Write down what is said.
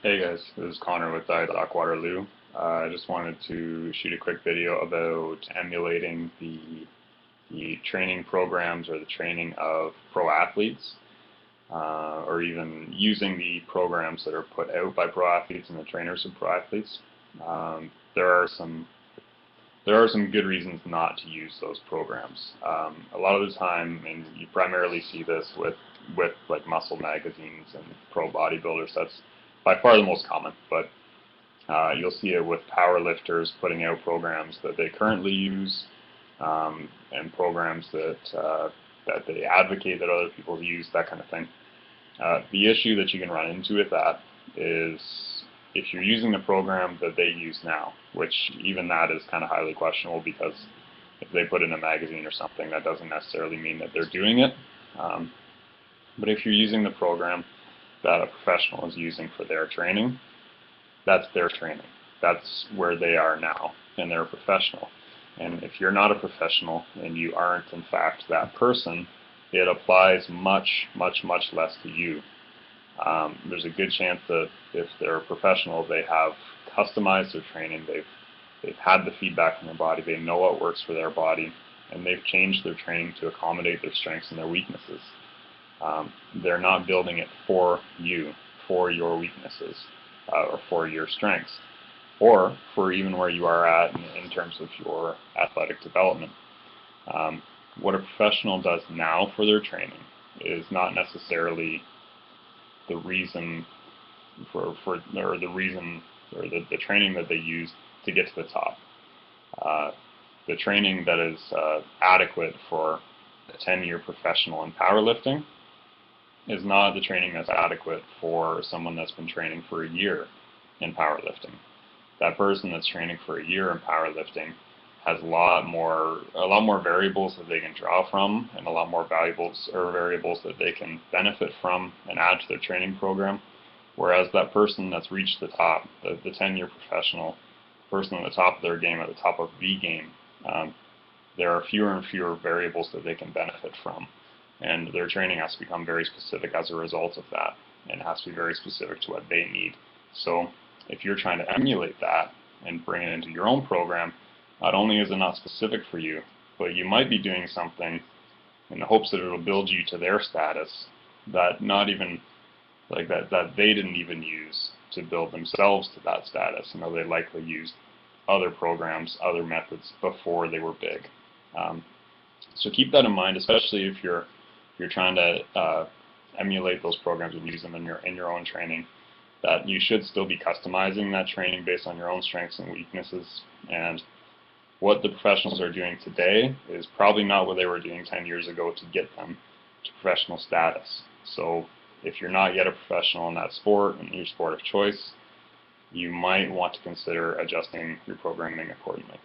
Hey guys, this is Connor with Doc Waterloo. I just wanted to shoot a quick video about emulating the training programs or the training of pro athletes, or even using the programs that are put out by pro athletes and the trainers of pro athletes. Um, there are some there are some good reasons not to use those programs. A lot of the time, and you primarily see this with like muscle magazines and pro bodybuilders. That's by far the most common, but you'll see it with power lifters putting out programs that they currently use, and programs that they advocate that other people use, that kind of thing. The issue that you can run into with that is if you're using the program that they use now, which even that is kind of highly questionable, because if they put in a magazine or something, that doesn't necessarily mean that they're doing it. But if you're using the program that a professional is using for their training, that's their training. That's where they are now, and they're a professional. And if you're not a professional and you aren't in fact that person, it applies much, much, much less to you. There's a good chance that if they're a professional, they have customized their training, they've had the feedback from their body, they know what works for their body, and they've changed their training to accommodate their strengths and their weaknesses. They're not building it for you, for your weaknesses, or for your strengths, or for even where you are at in terms of your athletic development. What a professional does now for their training is not necessarily the reason or the reason or the training that they use to get to the top. The training that is adequate for a 10-year professional in powerlifting is not the training that's adequate for someone that's been training for a year in powerlifting. That person that's training for a year in powerlifting has a lot more variables that they can draw from, and a lot more variables that they can benefit from and add to their training program. Whereas that person that's reached the top, the 10-year professional, person at the top of their game, at the top of the game, there are fewer and fewer variables that they can benefit from. And their training has to become very specific as a result of that, and it has to be very specific to what they need. So if you're trying to emulate that and bring it into your own program, not only is it not specific for you, but you might be doing something in the hopes that it'll build you to their status that not even that they didn't even use to build themselves to that status. You know, they likely used other programs, other methods before they were big. So keep that in mind, especially if you're trying to emulate those programs and use them in your own training. That you should still be customizing that training based on your own strengths and weaknesses. And what the professionals are doing today is probably not what they were doing 10 years ago to get them to professional status. So if you're not yet a professional in that sport, and your sport of choice, you might want to consider adjusting your programming accordingly.